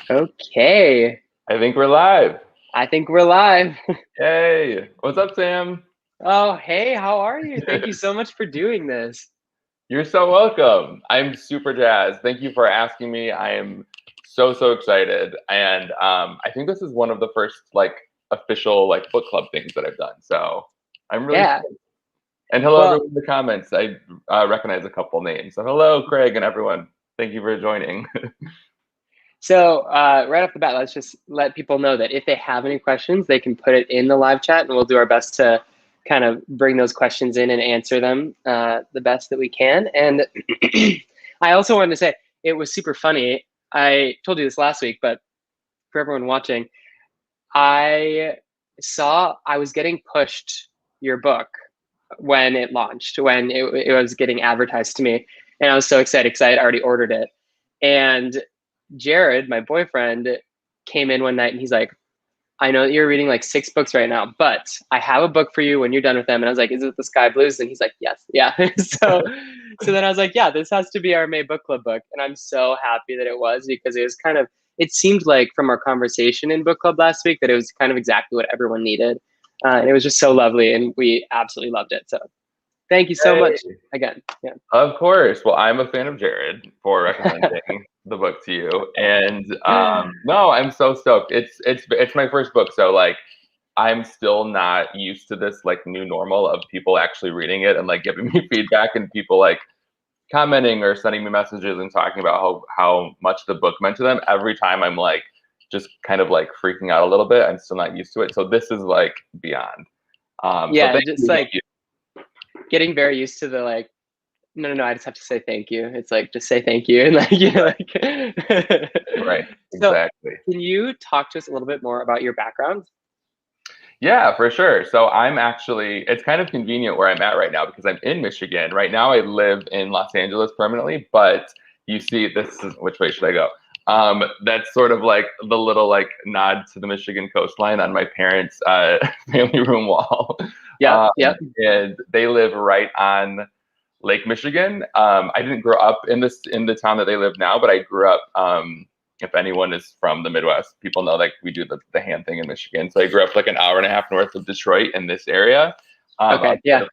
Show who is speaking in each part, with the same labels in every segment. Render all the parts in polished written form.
Speaker 1: Okay.
Speaker 2: I think we're live.
Speaker 1: I think we're live.
Speaker 2: Yay. What's up, Sam?
Speaker 1: Oh, hey, how are you? Thank you so much for doing this.
Speaker 2: You're so welcome. I'm super jazzed. Thank you for asking me. I am so excited. And I think this is one of the first official book club things that I've done. So I'm really
Speaker 1: Yeah.
Speaker 2: stoked. And hello
Speaker 1: Well,
Speaker 2: everyone in the comments. I recognize a couple names. So hello, Craig and everyone. Thank you for joining.
Speaker 1: so right off the bat, let's just let people know that if they have any questions, they can put it in the live chat and we'll do our best to kind of bring those questions in and answer them the best that we can. And I also wanted to say it was super funny. I told you this last week, but for everyone watching, I was getting pushed your book when it launched, when it was getting advertised to me. And I was so excited because I had already ordered it. And Jared, my boyfriend, came in one night and he's like, I know that you're reading like 6 books right now, but I have a book for you when you're done with them. And I was like, is it the Sky Blues? And he's like, yes. Yeah. So then I was like, yeah, this has to be our May book club book. And I'm so happy that it was, because it was it seemed like from our conversation in book club last week that it was kind of exactly what everyone needed. And it was just so lovely and we absolutely loved it. So thank you so much again. Yeah.
Speaker 2: Of course. Well, I'm a fan of Jared for recommending the book to you. And no, I'm so stoked. It's my first book, so I'm still not used to this new normal of people actually reading it and giving me feedback and people commenting or sending me messages and talking about how much the book meant to them. Every time I'm just kind of freaking out a little bit. I'm still not used to it. So this is beyond.
Speaker 1: Yeah,
Speaker 2: so
Speaker 1: just getting very used to the no, I just have to say thank you. It's just say thank you. And
Speaker 2: right, exactly.
Speaker 1: So can you talk to us a little bit more about your background?
Speaker 2: Yeah, for sure. So it's kind of convenient where I'm at right now because I'm in Michigan. Right now I live in Los Angeles permanently, but you see which way should I go? That's sort of the little nod to the Michigan coastline on my parents' family room wall.
Speaker 1: Yeah.
Speaker 2: And they live right on Lake Michigan. I didn't grow up in the town that they live now, but I grew up. If anyone is from the Midwest, people know we do the hand thing in Michigan. So I grew up an hour and a half north of Detroit in this area.
Speaker 1: Okay. Yeah.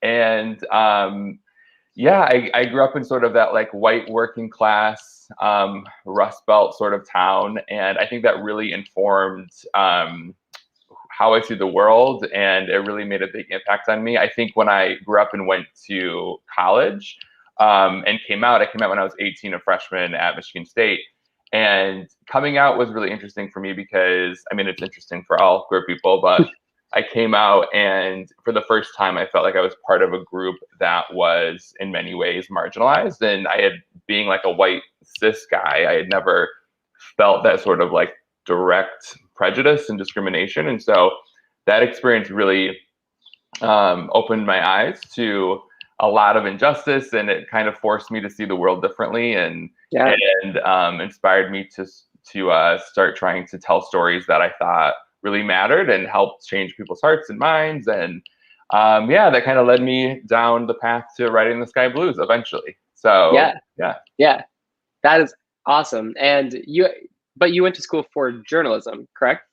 Speaker 2: And I grew up in sort of that white working class Rust Belt sort of town, and I think that really informed how I see the world, and it really made a big impact on me. I think when I grew up and went to college and I came out when I was 18, a freshman at Michigan State. And coming out was really interesting for me because, it's interesting for all queer people, but I came out and for the first time, I felt like I was part of a group that was in many ways marginalized. And being a white cis guy, I had never felt that sort of direct prejudice and discrimination. And so that experience really opened my eyes to a lot of injustice, and it kind of forced me to see the world differently and inspired me to start trying to tell stories that I thought really mattered and helped change people's hearts and minds. And that kind of led me down the path to writing the Sky Blues eventually. So
Speaker 1: yeah, that is awesome. And you went to school for journalism, correct?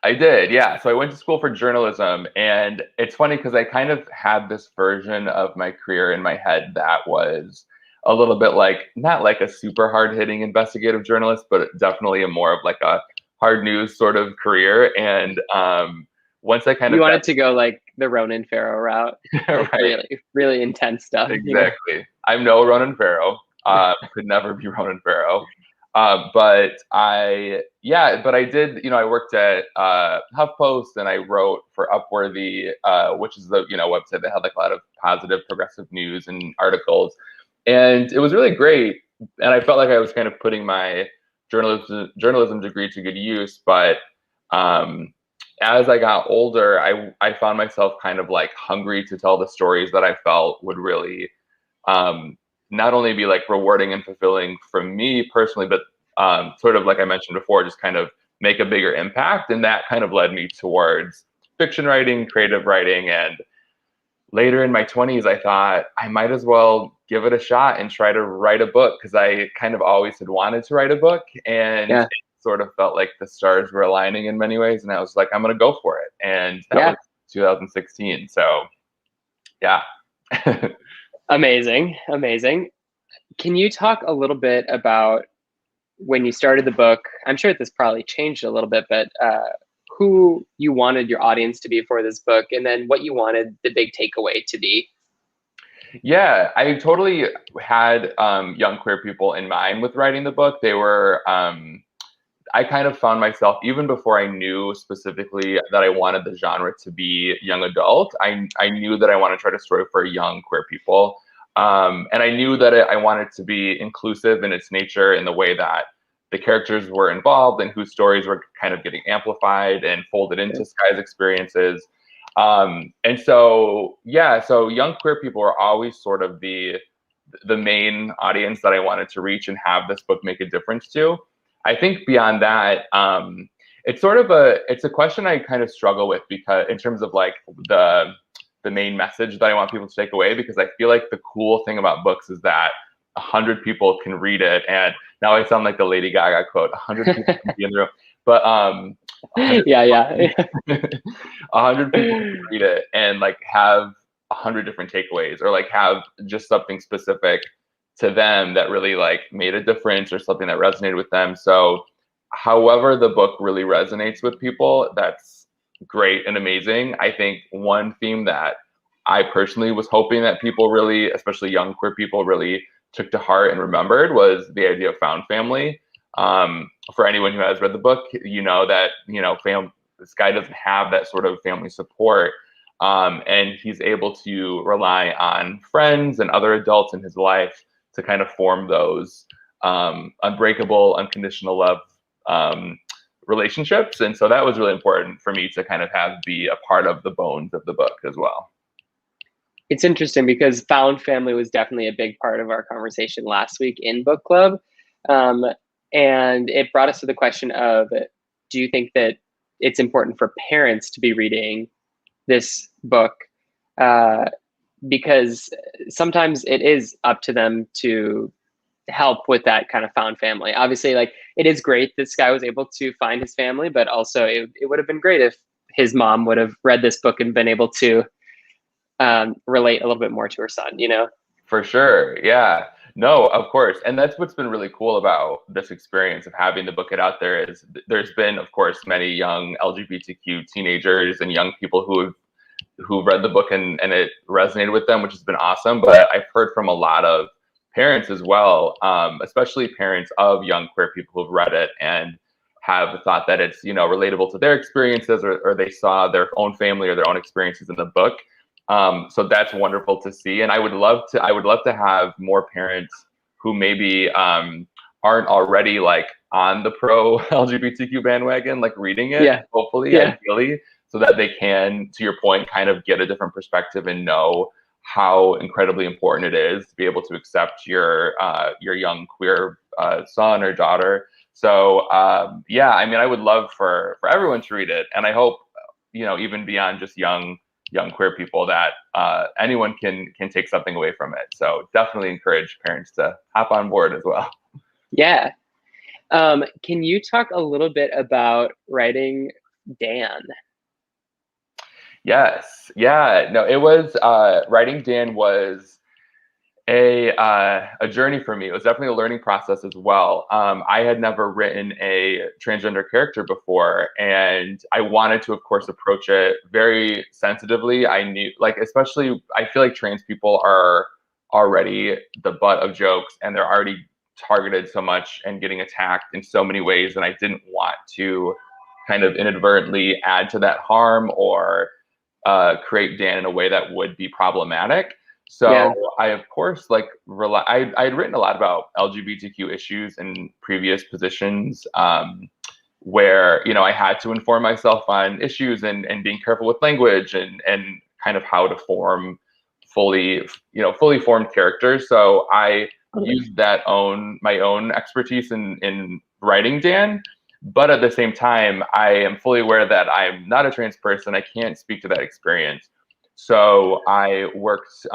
Speaker 2: I did, yeah. So I went to school for journalism, and it's funny because I kind of had this version of my career in my head that was a little bit not a super hard-hitting investigative journalist, but definitely a more of a hard news sort of career. And once I
Speaker 1: you wanted to go the Ronan Farrow route,
Speaker 2: right.
Speaker 1: really, really intense stuff.
Speaker 2: Exactly. I'm no Ronan Farrow. Could never be Ronan Farrow. But I did, I worked at HuffPost, and I wrote for Upworthy, which is the, website that had a lot of positive progressive news and articles. And it was really great. And I felt like I was kind of putting my journalism degree to good use. But as I got older, I found myself kind of hungry to tell the stories that I felt would really not only be rewarding and fulfilling for me personally, but sort of I mentioned before, just kind of make a bigger impact. And that kind of led me towards fiction writing, creative writing. And later in my 20s, I thought I might as well give it a shot and try to write a book, because I kind of always had wanted to write a book, and
Speaker 1: Yeah.
Speaker 2: it sort of felt like the stars were aligning in many ways, and I was like, I'm gonna go for it. And that
Speaker 1: Yeah.
Speaker 2: was 2016. So yeah.
Speaker 1: Amazing. Amazing. Can you talk a little bit about when you started the book? I'm sure this probably changed a little bit, but who you wanted your audience to be for this book, and then what you wanted the big takeaway to be.
Speaker 2: Yeah, I totally had young queer people in mind with writing the book. They were, I kind of found myself, even before I knew specifically that I wanted the genre to be young adult, I knew that I wanted to try to story for young queer people. And I knew that I wanted to be inclusive in its nature, in the way that the characters were involved and whose stories were kind of getting amplified and folded into Sky's experiences. And so, yeah, so young queer people were always sort of the main audience that I wanted to reach and have this book make a difference to. I think beyond that, it's sort of it's a question I kind of struggle with, because in terms of like the main message that I want people to take away, because I feel like the cool thing about books is that 100 people can read it. And now I sound like the Lady Gaga quote, 100 people can be in the room. But 100
Speaker 1: yeah.
Speaker 2: 100 people can read it and like have 100 different takeaways, or like have just something specific to them that really like made a difference, or something that resonated with them. So however the book really resonates with people, that's great and amazing. I think one theme that I personally was hoping that people really, especially young queer people, really took to heart and remembered, was the idea of found family. For anyone who has read the book, you know that, this guy doesn't have that sort of family support. And he's able to rely on friends and other adults in his life to kind of form those unbreakable, unconditional love relationships. And so that was really important for me to kind of be a part of the bones of the book as well.
Speaker 1: It's interesting because found family was definitely a big part of our conversation last week in book club. And it brought us to the question of, do you think that it's important for parents to be reading this book? Because sometimes it is up to them to help with that kind of found family. Obviously, like, it is great this guy was able to find his family, but also it would have been great if his mom would have read this book and been able to relate a little bit more to her son,
Speaker 2: For sure. Yeah. No, of course. And that's what's been really cool about this experience of having the book out there, is there's been, of course, many young LGBTQ teenagers and young people who read the book and it resonated with them, which has been awesome. But I've heard from a lot of parents as well, especially parents of young queer people who've read it and have thought that it's, relatable to their experiences, or they saw their own family or their own experiences in the book. So that's wonderful to see. And I would love to have more parents who maybe aren't already like on the pro LGBTQ bandwagon, like reading it, hopefully, ideally, so that they can, to your point, kind of get a different perspective and know how incredibly important it is to be able to accept your young queer son or daughter. So yeah, I mean, I would love for everyone to read it, and I hope, even beyond just young queer people, that anyone can take something away from it. So definitely encourage parents to hop on board as well.
Speaker 1: Yeah. Can you talk a little bit about writing Dan?
Speaker 2: Yes. Yeah. No, it was writing Dan was a journey for me. It was definitely a learning process as well. I had never written a transgender character before, and I wanted to, of course, approach it very sensitively. I knew, like, especially, I feel like trans people are already the butt of jokes, and they're already targeted so much and getting attacked in so many ways, and I didn't want to kind of inadvertently add to that harm, or create Dan in a way that would be problematic. So I, of course, like I had written a lot about LGBTQ issues in previous positions, where, I had to inform myself on issues and being careful with language and kind of how to form fully formed characters. So I used my own expertise in writing Dan. But at the same time, I am fully aware that I'm not a trans person. I can't speak to that experience. So I worked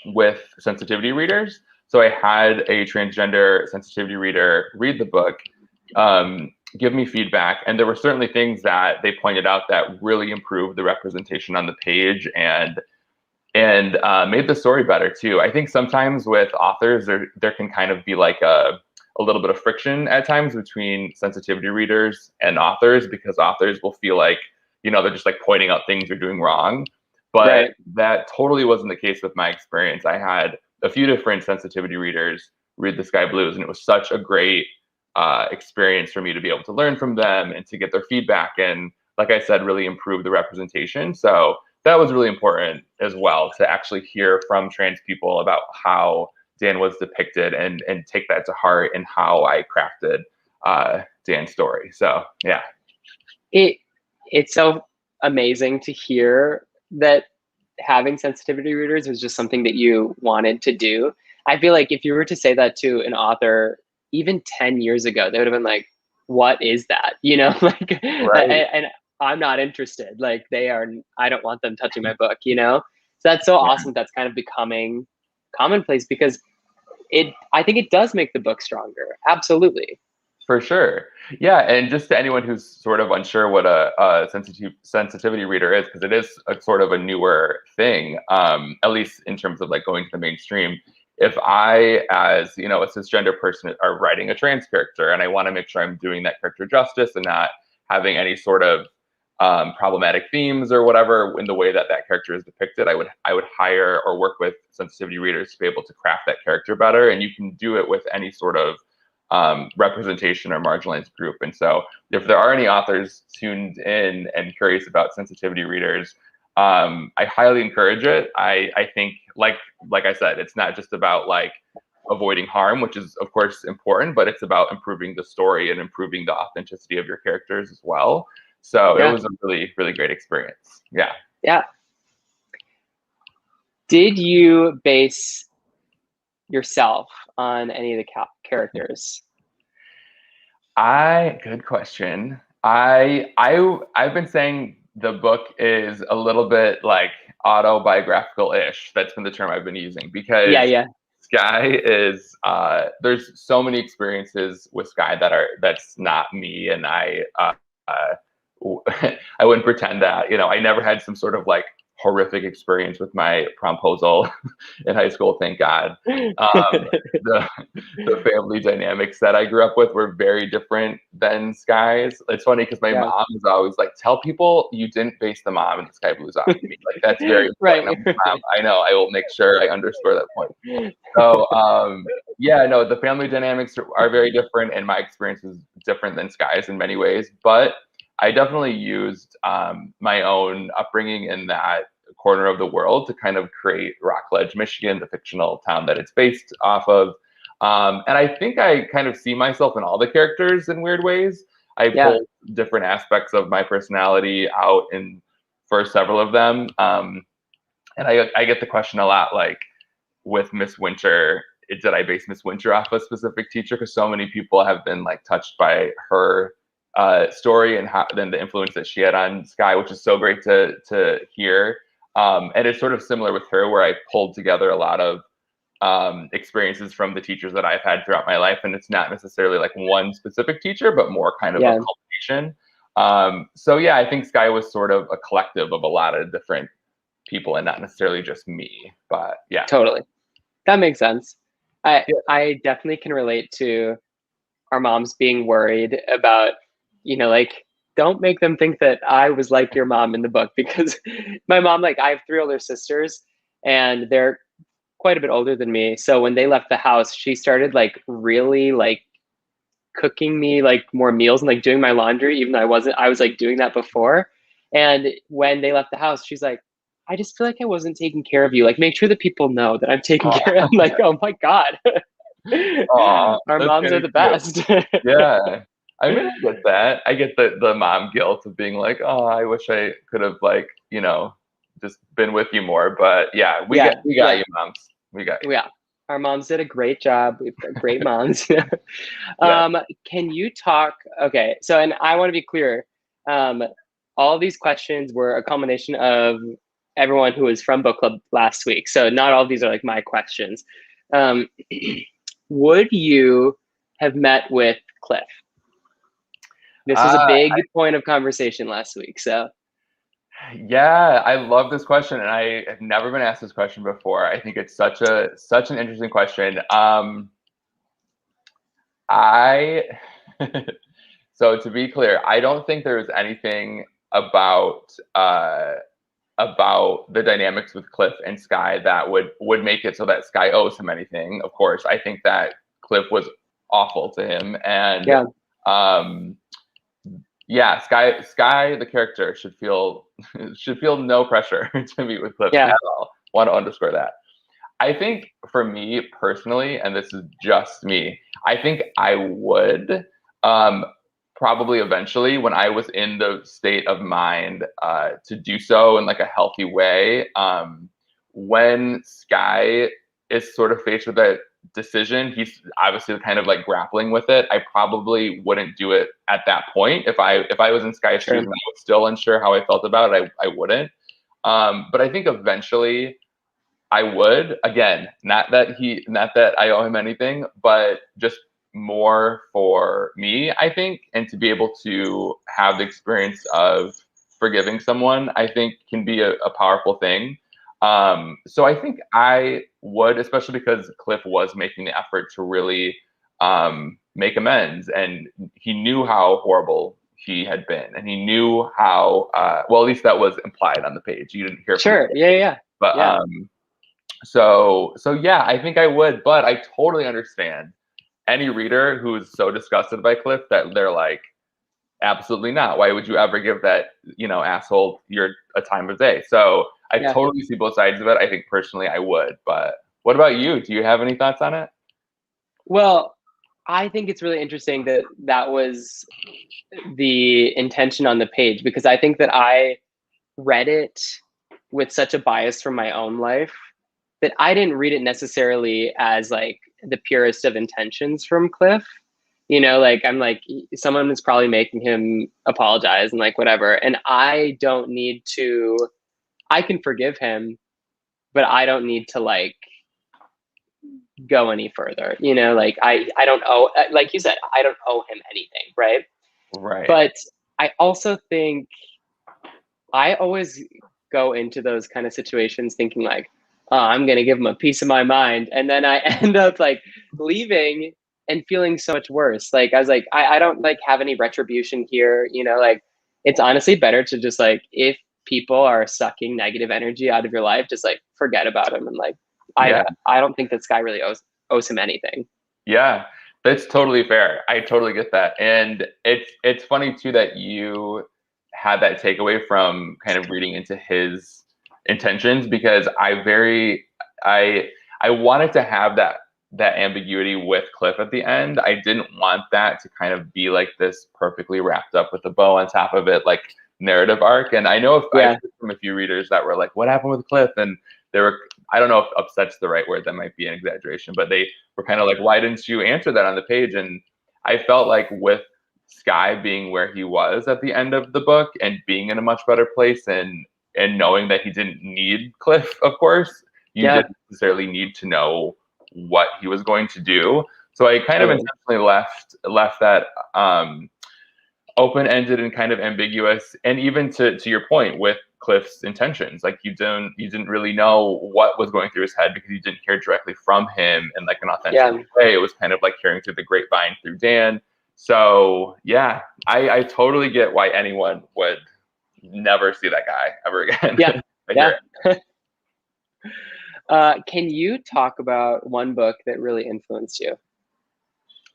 Speaker 2: with sensitivity readers. So I had a transgender sensitivity reader read the book, give me feedback, and there were certainly things that they pointed out that really improved the representation on the page and made the story better too. I think sometimes with authors, there can kind of be like a little bit of friction at times between sensitivity readers and authors, because authors will feel like, they're just like pointing out things you're doing wrong. But
Speaker 1: Right.
Speaker 2: that totally wasn't the case with my experience. I had a few different sensitivity readers read the Sky Blues, and it was such a great experience for me to be able to learn from them and to get their feedback. And like I said, really improve the representation. So that was really important as well, to actually hear from trans people about how Dan was depicted and take that to heart in how I crafted Dan's story. So yeah.
Speaker 1: It's so amazing to hear that having sensitivity readers was just something that you wanted to do. I feel like if you were to say that to an author even 10 years ago, they would have been like, what is that? Like,
Speaker 2: Right.
Speaker 1: and I'm not interested. Like I don't want them touching my book, So that's so
Speaker 2: Yeah.
Speaker 1: awesome. That's kind of becoming commonplace, because I think it does make the book stronger. Absolutely.
Speaker 2: For sure. Yeah. And just to anyone who's sort of unsure what a sensitivity reader is, because it is a sort of a newer thing, at least in terms of like going to the mainstream. If I, as a cisgender person, are writing a trans character, and I want to make sure I'm doing that character justice and not having any sort of problematic themes or whatever in the way that character is depicted, I would hire or work with sensitivity readers to be able to craft that character better. And you can do it with any sort of representation or marginalized group. And so if there are any authors tuned in and curious about sensitivity readers, I highly encourage it. I think, like I said, it's not just about like avoiding harm, which is of course important, but it's about improving the story and improving the authenticity of your characters as well. So it
Speaker 1: Yeah.
Speaker 2: was a really, really great experience. Yeah.
Speaker 1: Yeah. Did you base yourself on any of the characters?
Speaker 2: Good question. I've been saying the book is a little bit like autobiographical-ish. That's been the term I've been using, because
Speaker 1: Yeah.
Speaker 2: Sky is there's so many experiences with Sky that's not me, and I wouldn't pretend that, I never had some sort of like horrific experience with my promposal in high school, thank God. The family dynamics that I grew up with were very different than Sky's. It's funny because my
Speaker 1: Yeah.
Speaker 2: mom was always like, "Tell people you didn't base the mom in the Sky Blues off of me. Like that's very important."
Speaker 1: Right.
Speaker 2: I'm like, "Mom, I know. I will make sure I underscore that point." So yeah, no, the family dynamics are very different, and my experience is different than Sky's in many ways. But I definitely used my own upbringing in that corner of the world to kind of create Rockledge, Michigan, the fictional town that it's based off of. And I think I kind of see myself in all the characters in weird ways. I
Speaker 1: Yeah.
Speaker 2: pull different aspects of my personality out for several of them. And I get the question a lot, like with Miss Winter, did I base Miss Winter off a specific teacher? Because so many people have been like touched by her story and then the influence that she had on Sky, which is so great to hear. And it's sort of similar with her, where I pulled together a lot of experiences from the teachers that I've had throughout my life, and it's not necessarily like one specific teacher, but more kind of a culmination. So yeah, I think Sky was sort of a collective of a lot of different people, and not necessarily just me. But yeah,
Speaker 1: Totally. That makes sense. I definitely can relate to our moms being worried about, like, don't make them think that I was like your mom in the book, because my mom, like, I have 3 older sisters, and they're quite a bit older than me. So when they left the house, she started like really like cooking me like more meals and like doing my laundry, even though I was like doing that before. And when they left the house, she's like, I just feel like I wasn't taking care of you. Like, make sure that people know that I'm taking care of them. I'm like, oh my God. Our
Speaker 2: that's
Speaker 1: moms
Speaker 2: kind
Speaker 1: are
Speaker 2: of
Speaker 1: the
Speaker 2: cute.
Speaker 1: best.
Speaker 2: Yeah. I mean, I get that. I get the mom guilt of being like, oh, I wish I could have like, just been with you more. But yeah, we got you, moms. We got you.
Speaker 1: Yeah. Our moms did a great job. We've got great moms.
Speaker 2: Yeah.
Speaker 1: Can you talk? Okay. So, and I want to be clear. All of these questions were a combination of everyone who was from book club last week. So not all of these are like my questions. Um, would you have met with Cliff? This was a big point of conversation last week. So
Speaker 2: yeah, I love this question, and I have never been asked this question before. I think it's such an interesting question. I so to be clear, I don't think there's anything about the dynamics with Cliff and Sky that would make it so that Sky owes him anything. Of course, I think that Cliff was awful to him, and yeah, Sky, the character should feel no pressure to meet with Cliff at all. Want to underscore that. I think for me personally, and this is just me, I think I would probably eventually, when I was in the state of mind to do so in like a healthy way. When Sky is sort of faced with that decision, he's obviously kind of like grappling with it. I probably wouldn't do it at that point. If I was in Sky's shoes and I was still unsure how I felt about it, I wouldn't. But I think eventually I would. Again, not that I owe him anything, but just more for me, I think, and to be able to have the experience of forgiving someone, I think can be a powerful thing. So I think I would, especially because Cliff was making the effort to really make amends, and he knew how horrible he had been, and he knew how well, at least that was implied on the page. You didn't hear
Speaker 1: from yeah.
Speaker 2: But so yeah, I think I would, but I totally understand any reader who's so disgusted by Cliff that they're like, absolutely not. Why would you ever give that, asshole a time of day? So I totally see both sides of it. I think personally I would, but what about you? Do you have any thoughts on it?
Speaker 1: Well, I think it's really interesting that that was the intention on the page, because I think that I read it with such a bias from my own life that I didn't read it necessarily as like the purest of intentions from Cliff. Like I'm like, someone is probably making him apologize and like whatever. And I don't need to, I can forgive him, but I don't need to like go any further. Like I don't owe, like you said, I don't owe him anything. Right. But I also think I always go into those kind of situations thinking like, oh, I'm going to give him a piece of my mind. And then I end up like leaving and feeling so much worse. Like I was like, I don't like have any retribution here. Like it's honestly better to just like, if people are sucking negative energy out of your life, just like forget about them. And like, I don't think that Sky really owes him anything.
Speaker 2: Yeah, that's totally fair. I totally get that. And it's funny too that you had that takeaway from kind of reading into his intentions, because I wanted to have that ambiguity with Cliff at the end. I didn't want that to kind of be like this perfectly wrapped up with a bow on top of it, like narrative arc. And I know I've heard from a few readers that were like, what happened with Cliff? And they were, I don't know if upset's the right word, that might be an exaggeration, but they were kind of like, why didn't you answer that on the page? And I felt like with Sky being where he was at the end of the book and being in a much better place, and knowing that he didn't need Cliff, of course, you didn't necessarily need to know what he was going to do. So I kind of intentionally left that open-ended and kind of ambiguous. And even to your point with Cliff's intentions, like you didn't really know what was going through his head, because you didn't hear directly from him in like an authentic way. It was kind of like hearing through the grapevine through Dan. So yeah, I totally get why anyone would never see that guy ever again.
Speaker 1: Can you talk about one book that really influenced you?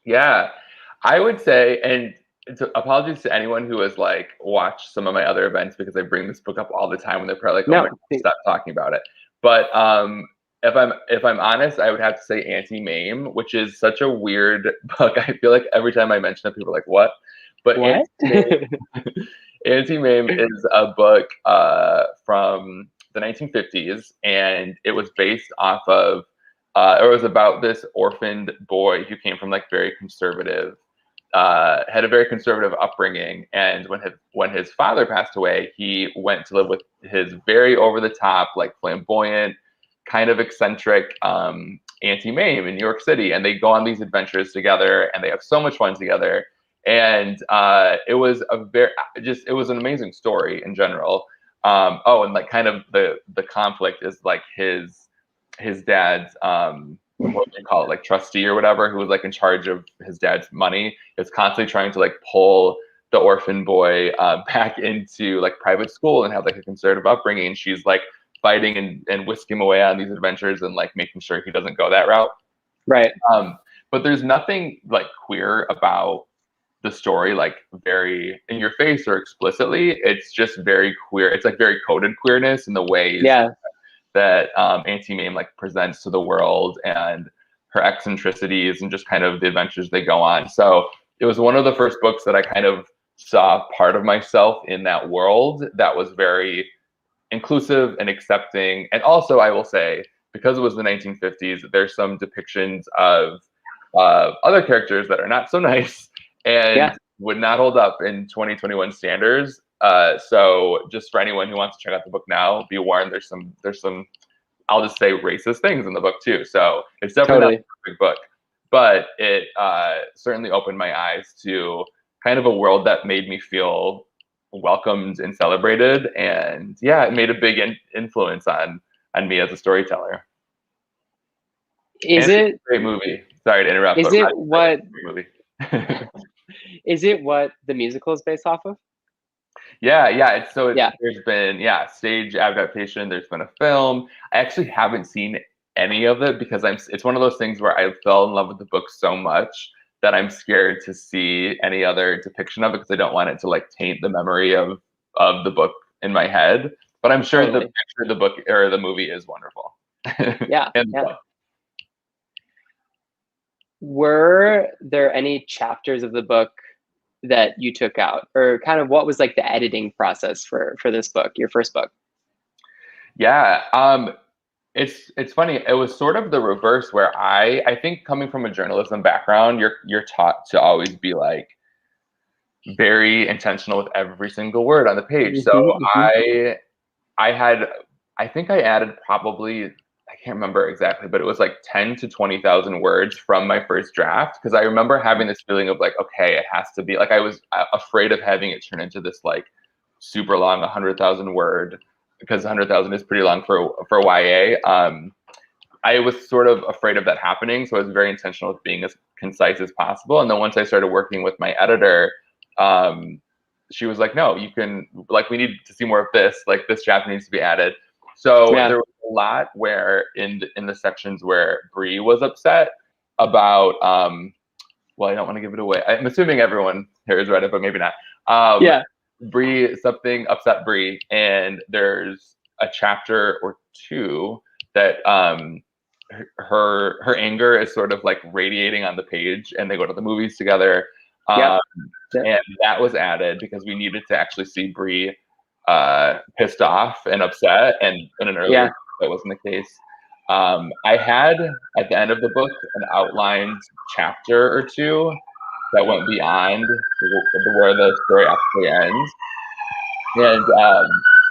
Speaker 2: Yeah, I would say, and apologies to anyone who has like watched some of my other events, because I bring this book up all the time and they're probably like, oh my God, stop talking about it. But if I'm honest, I would have to say Anti-Mame, which is such a weird book. I feel like every time I mention it, people are like, what? But what? Anti-Mame is a book from the 1950s, and it was based off of, or it was about this orphaned boy who came from like very conservative had a very conservative upbringing, and when his father passed away, he went to live with his very over the top, like flamboyant, kind of eccentric Auntie Mame in New York City, and they go on these adventures together, and they have so much fun together. And it was it was an amazing story in general. Oh, and like kind of the conflict is like his dad's what do you call it, like trustee or whatever, who was like in charge of his dad's money, is constantly trying to like pull the orphan boy back into like private school and have like a conservative upbringing. And she's like fighting and whisking him away on these adventures and like making sure he doesn't go that route.
Speaker 1: Right.
Speaker 2: But there's nothing like queer about the story, like very in your face or explicitly. It's just very queer. It's like very coded queerness in the ways that Auntie Mame like presents to the world, and her eccentricities and just kind of the adventures they go on. So it was one of the first books that I kind of saw part of myself in that world that was very inclusive and accepting. And also, I will say, because it was the 1950s, there's some depictions of other characters that are not so nice and would not hold up in 2021 standards. So just for anyone who wants to check out the book now, be warned, there's some I'll just say racist things in the book too. So it's definitely not a perfect book, but it certainly opened my eyes to kind of a world that made me feel welcomed and celebrated. And yeah, it made a big influence on me as a storyteller.
Speaker 1: Is it
Speaker 2: a great movie? Sorry to interrupt.
Speaker 1: Is it what
Speaker 2: movie?
Speaker 1: is it what the musical is based off of?
Speaker 2: Yeah. There's been stage adaptation. There's been a film. I actually haven't seen any of it because it's one of those things where I fell in love with the book so much that I'm scared to see any other depiction of it because I don't want it to like taint the memory of the book in my head. But I'm sure the picture of the book or the movie is wonderful.
Speaker 1: Yeah. Were there any chapters of the book that you took out, or kind of what was like the editing process for this book, your first book?
Speaker 2: Yeah. It's funny. It was sort of the reverse where I think coming from a journalism background, you're taught to always be like very intentional with every single word on the page. So I think I added probably, I can't remember exactly, but it was like 10 to 20,000 words from my first draft. Cause I remember having this feeling of like, okay, it has to be like, I was afraid of having it turn into this like super long 100,000 word, because 100,000 is pretty long for YA. I was sort of afraid of that happening. So I was very intentional with being as concise as possible. And then once I started working with my editor, she was like, no, you can, like, we need to see more of this, like this chapter needs to be added. So there was a lot where in the sections where Bree was upset about, well, I don't want to give it away. I'm assuming everyone here has read it, but maybe not. Bree, something upset Bree, and there's a chapter or two that her anger is sort of like radiating on the page, and they go to the movies together. And that was added because we needed to actually see Bree pissed off and upset, and in an earlier that wasn't the case. I had at the end of the book an outlined chapter or two that went beyond where the story actually ends, and I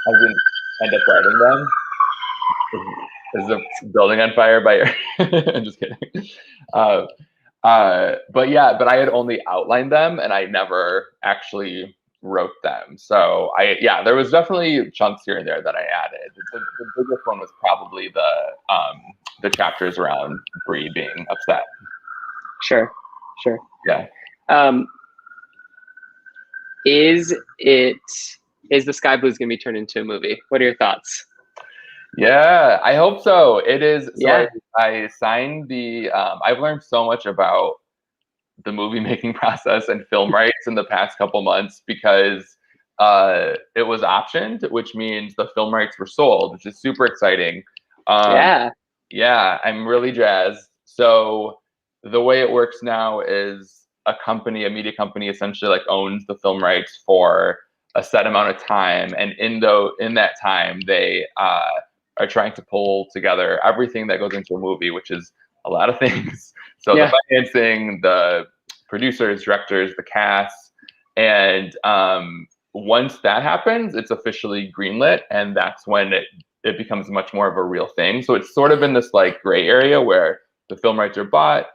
Speaker 2: didn't end up writing them. Is the building on fire by your I'm just kidding. But I had only outlined them and I never actually wrote them. So there was definitely chunks here and there that I added. The biggest one was probably the chapters around Bree being upset.
Speaker 1: Sure.
Speaker 2: Yeah.
Speaker 1: Is the Sky Blues going to be turned into a movie? What are your thoughts?
Speaker 2: Yeah, I hope so. It is. So I signed the, I've learned so much about the movie making process and film rights in the past couple months because it was optioned, which means the film rights were sold, which is super exciting. Yeah, I'm really jazzed. So the way it works now is a media company essentially like owns the film rights for a set amount of time. And in that time, they are trying to pull together everything that goes into a movie, which is a lot of things. So the financing, the producers, directors, the cast, and once that happens, it's officially greenlit, and that's when it becomes much more of a real thing. So it's sort of in this like gray area where the film rights are bought.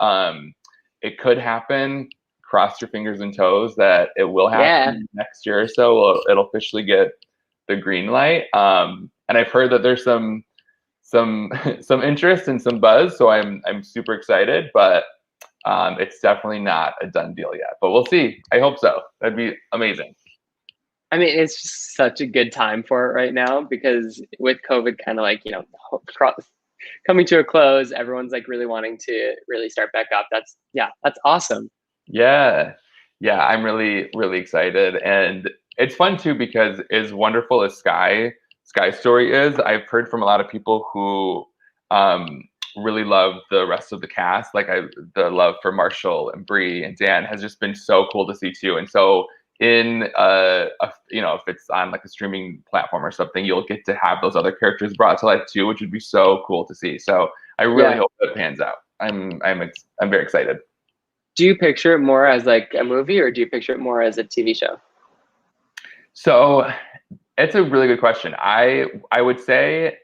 Speaker 2: It could happen. Cross your fingers and toes that it will happen next year or so. It'll officially get the green light. And I've heard that there's some interest and some buzz, so I'm super excited. But it's definitely not a done deal yet. But we'll see. I hope so. That'd be amazing.
Speaker 1: I mean, it's just such a good time for it right now because with COVID kind of like, coming to a close, everyone's like really wanting to really start back up. That's awesome.
Speaker 2: Yeah. I'm really, really excited. And it's fun too, because as wonderful as Sky's story is, I've heard from a lot of people who really love the rest of the cast. Like the love for Marshall and Bree and Dan has just been so cool to see too. And so in if it's on like a streaming platform or something, you'll get to have those other characters brought to life too, which would be so cool to see. So I really hope that pans out. I'm very excited.
Speaker 1: Do you picture it more as like a movie, or do you picture it more as a TV show?
Speaker 2: So it's a really good question. I would say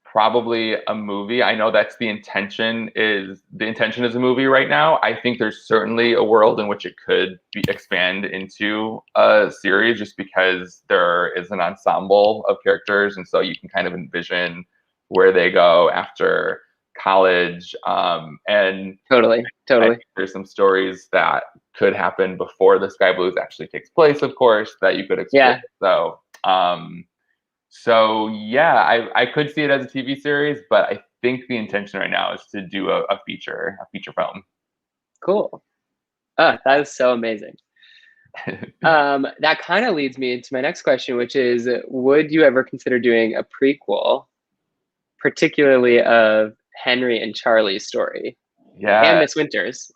Speaker 2: probably a movie. I know that's the intention is a movie right now. I think there's certainly a world in which it could expand into a series, just because there is an ensemble of characters, and so you can kind of envision where they go after college. And
Speaker 1: totally.
Speaker 2: There's some stories that could happen before the Sky Blues actually takes place, of course, that you could explore. So I could see it as a TV series, but I think the intention right now is to do a feature film.
Speaker 1: Cool. That is so amazing. That kind of leads me into my next question, which is, would you ever consider doing a prequel, particularly of Henry and Charlie's story?
Speaker 2: Yeah.
Speaker 1: And Miss Winters.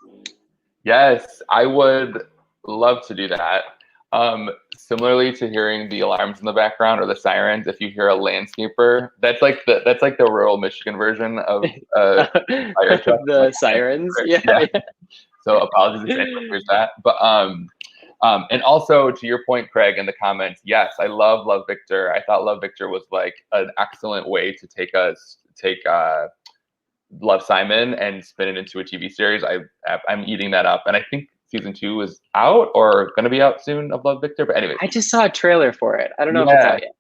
Speaker 2: Yes, I would love to do that. Similarly to hearing the alarms in the background or the sirens, if you hear a landscaper, that's like the rural Michigan version of fire truck.
Speaker 1: The sirens. Yeah.
Speaker 2: So apologies if anyone hears that. But and also to your point, Craig, in the comments, yes, I love Victor. I thought Love Victor was like an excellent way to take Love Simon and spin it into a TV series. I'm eating that up, and I think season 2 is out or going to be out soon of Love Victor. But anyway,
Speaker 1: I just saw a trailer for it. I don't know if it's out yet.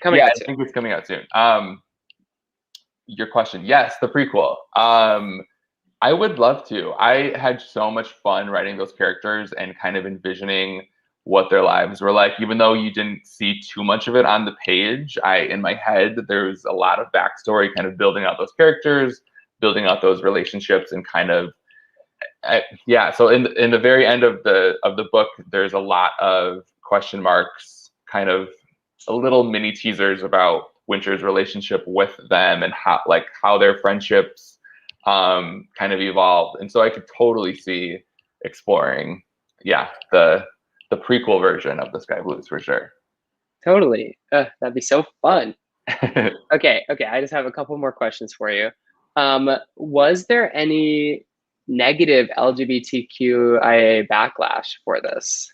Speaker 1: Coming out soon.
Speaker 2: I think it's coming out soon. Your question, yes, the prequel. I would love to. I had so much fun writing those characters and kind of envisioning what their lives were like, even though you didn't see too much of it on the page. In my head, there's a lot of backstory, kind of building out those characters, building out those relationships, and kind of so in the very end of the book, there's a lot of question marks, kind of a little mini teasers about Winter's relationship with them and how their friendships kind of evolved. And so I could totally see exploring the prequel version of the Sky Blues for sure.
Speaker 1: Totally. That'd be so fun. Okay, I just have a couple more questions for you. Was there any negative LGBTQIA backlash for this?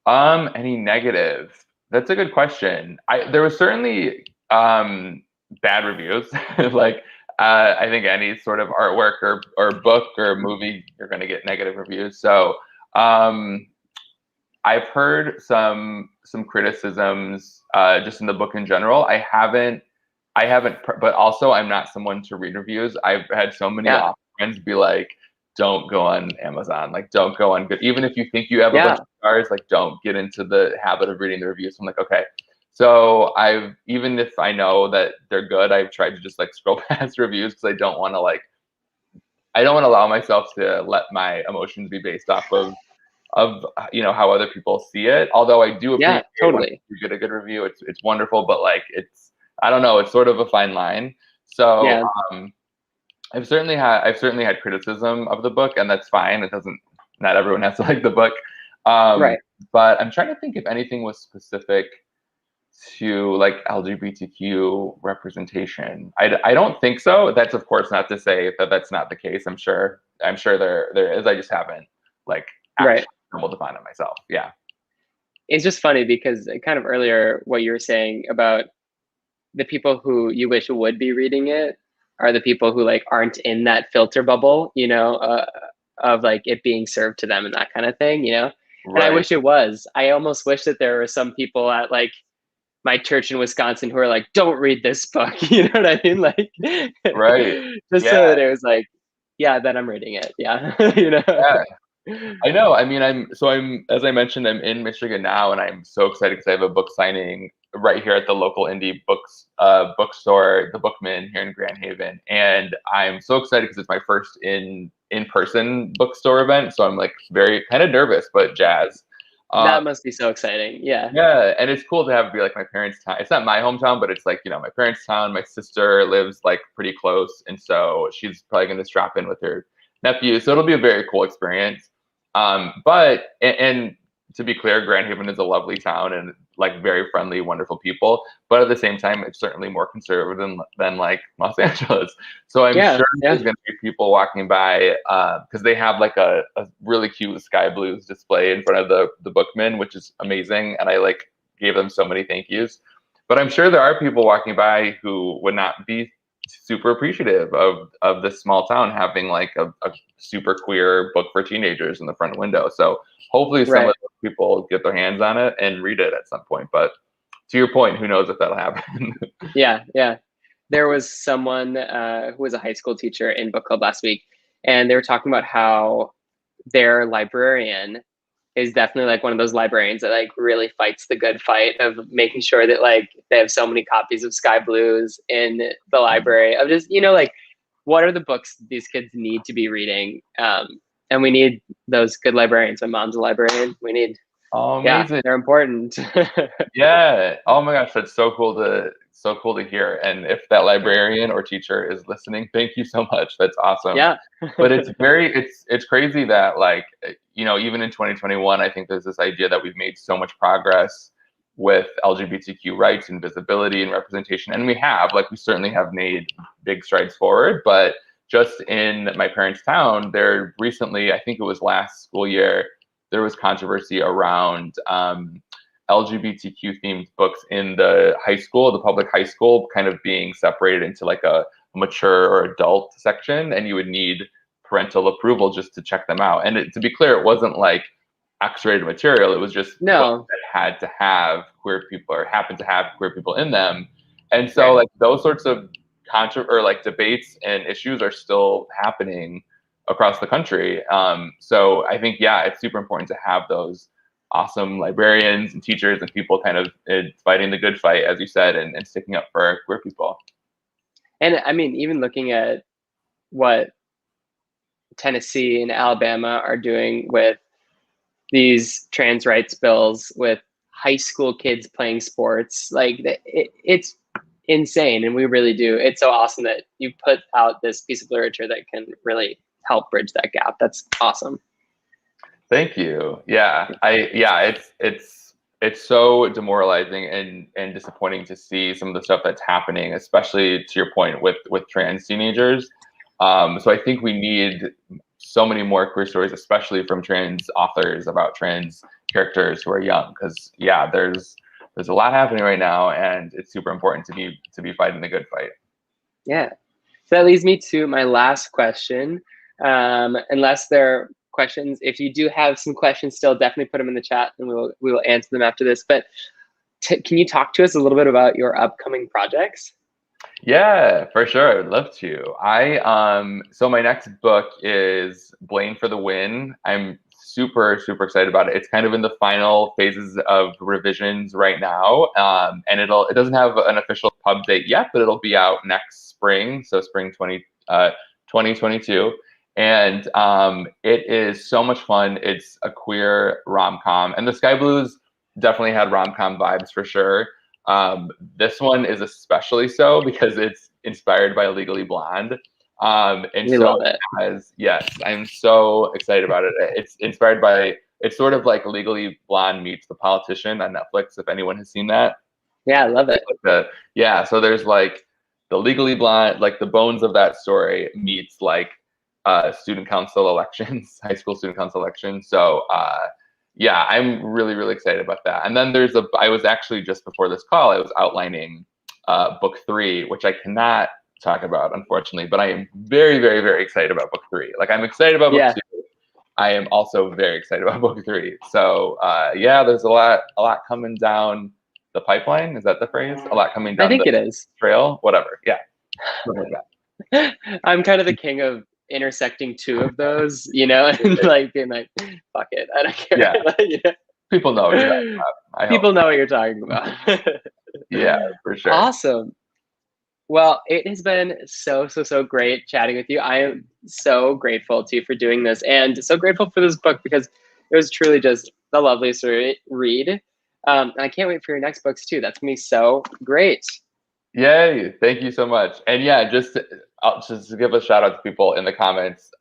Speaker 2: Any negative? That's a good question. There was certainly bad reviews. Like I think any sort of artwork or book or movie, you're going to get negative reviews. So I've heard some criticisms just in the book in general. I haven't, but also I'm not someone to read reviews. I've had so many friends be like, don't go on Amazon. Like, don't go on good. Even if you think you have a bunch of stars, like, don't get into the habit of reading the reviews. So I'm like, okay. So even if I know that they're good, I've tried to just like scroll past reviews because I don't want to allow myself to let my emotions be based off of how other people see it. Although I do appreciate when you get a good review, it's wonderful, but like I don't know, it's sort of a fine line. So I've certainly had criticism of the book, and that's fine. Not everyone has to like the book. Right. But I'm trying to think if anything was specific to like LGBTQ representation. I don't think so. That's of course not to say that that's not the case. I'm sure I'm sure there is. I just haven't like
Speaker 1: Right.
Speaker 2: actually stumbled upon it myself. Yeah.
Speaker 1: It's just funny because kind of earlier what you were saying about the people who you wish would be reading it are the people who like aren't in that filter bubble, of like it being served to them and that kind of thing. And I
Speaker 2: Right.
Speaker 1: wish it was. I almost wish that there were some people at like my church in Wisconsin who are like, don't read this book. You know what I mean? Like,
Speaker 2: Right.
Speaker 1: just so
Speaker 2: Yeah.
Speaker 1: that it was like, yeah, then I'm reading it. Yeah. you know?
Speaker 2: Yeah. I know. I mean, I'm as I mentioned, I'm in Michigan now, and I'm so excited because I have a book signing right here at the local indie bookstore, the Bookman here in Grand Haven, and I'm so excited because it's my first in-person bookstore event. So I'm like very kind of nervous, but jazzed.
Speaker 1: That must be so exciting. Yeah.
Speaker 2: Yeah, and it's cool to have it be like my parents' town. It's not my hometown, but it's like, my parents' town. My sister lives like pretty close, and so she's probably gonna just drop in with her nephew. So it'll be a very cool experience. But and to be clear, Grand Haven is a lovely town and like very friendly, wonderful people. But at the same time, it's certainly more conservative than like Los Angeles. So I'm
Speaker 1: Yeah.
Speaker 2: sure
Speaker 1: Yeah.
Speaker 2: there's gonna be people walking by because they have like a really cute sky blues display in front of the Bookman, which is amazing. And I like gave them so many thank yous. But I'm sure there are people walking by who would not be super appreciative of this small town having like a super queer book for teenagers in the front window. So hopefully some
Speaker 1: Right.
Speaker 2: of those people get their hands on it and read it at some point. But to your point, who knows if that'll happen?
Speaker 1: Yeah. Yeah. There was someone who was a high school teacher in book club last week, and they were talking about how their librarian is definitely like one of those librarians that like really fights the good fight of making sure that like they have so many copies of Sky Blues in the library of just, like what are the books these kids need to be reading? And we need those good librarians. My mom's a librarian. We need,
Speaker 2: Oh,
Speaker 1: yeah,
Speaker 2: amazing.
Speaker 1: they're important.
Speaker 2: Yeah. Oh my gosh, that's so cool to hear. And if that librarian or teacher is listening, thank you so much. That's awesome.
Speaker 1: Yeah.
Speaker 2: But it's crazy that like, even in 2021, I think there's this idea that we've made so much progress with LGBTQ rights and visibility and representation. And we certainly have made big strides forward, but just in my parents' town, there recently, I think it was last school year, there was controversy around LGBTQ themed books in the public high school, kind of being separated into like a mature or adult section, and you would need parental approval just to check them out. And to be clear, it wasn't like X-rated material; it was just books
Speaker 1: No.
Speaker 2: that had to have queer people or happened to have queer people in them. And so,
Speaker 1: Right.
Speaker 2: like those sorts of like debates and issues are still happening across the country. So I think, yeah, it's super important to have those awesome librarians and teachers and people kind of fighting the good fight, as you said, and sticking up for queer people.
Speaker 1: And I mean, even looking at what Tennessee and Alabama are doing with these trans rights bills with high school kids playing sports, like it's insane. And we really do. It's so awesome that you put out this piece of literature that can really help bridge that gap. That's awesome.
Speaker 2: Thank you. Yeah, it's so demoralizing and disappointing to see some of the stuff that's happening, especially to your point with trans teenagers. So I think we need so many more queer stories, especially from trans authors about trans characters who are young, because yeah, there's a lot happening right now, and it's super important to be fighting the good fight.
Speaker 1: Yeah. So that leads me to my last question. Unless there are questions, if you do have some questions still, definitely put them in the chat and we will answer them after this. But can you talk to us a little bit about your upcoming projects?
Speaker 2: Yeah, for sure. I would love to. So my next book is Blaine for the Win. I'm super, super excited about it. It's kind of in the final phases of revisions right now. And it doesn't have an official pub date yet, but it'll be out next spring. So spring 2022. And it is so much fun. It's a queer rom-com, and the Sky Blues definitely had rom-com vibes for sure. This one is especially so because it's inspired by Legally Blonde. And
Speaker 1: We
Speaker 2: so
Speaker 1: love it.
Speaker 2: yes, I'm so excited about it. It's sort of like Legally Blonde meets The Politician on Netflix, if anyone has seen that.
Speaker 1: Yeah, I love it.
Speaker 2: So there's like the Legally Blonde, like the bones of that story meets like student council elections, high school student council elections. So yeah, I'm really, really excited about that. And then I was actually, just before this call, I was outlining book 3, which I cannot talk about, unfortunately, but I am very, very, very excited about book 3. Like, I'm excited about book 2. I am also very excited about book 3. So yeah, there's a lot coming down the pipeline. Is that the phrase? A lot coming down
Speaker 1: I think
Speaker 2: the
Speaker 1: it is.
Speaker 2: trail, whatever. Yeah. Something like that.
Speaker 1: I'm kind of the king of intersecting 2 of those, you know, and like being like, fuck it, I don't care.
Speaker 2: Yeah.
Speaker 1: Like, you know?
Speaker 2: People know what you're talking about.
Speaker 1: People know what you're talking about.
Speaker 2: Yeah, for sure.
Speaker 1: Awesome. Well, it has been so great chatting with you. I am so grateful to you for doing this, and so grateful for this book, because it was truly just the loveliest read. And I can't wait for your next books too. That's gonna be so great.
Speaker 2: Yay! Thank you so much. And yeah, I'll just give a shout out to people in the comments.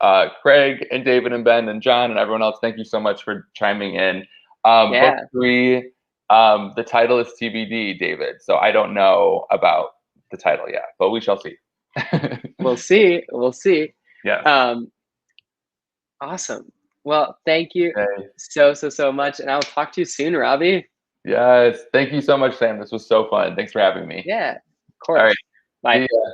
Speaker 2: Craig and David and Ben and John and everyone else, thank you so much for chiming in. Book 3, the title is TBD, David. So I don't know about the title yet, but we shall see.
Speaker 1: We'll see. We'll see.
Speaker 2: Yeah.
Speaker 1: Awesome. Well, thank you so much, and I'll talk to you soon, Robbie.
Speaker 2: Yes. Thank you so much, Sam. This was so fun. Thanks for having me.
Speaker 1: Yeah, of course.
Speaker 2: All right.
Speaker 1: Bye.
Speaker 2: See ya.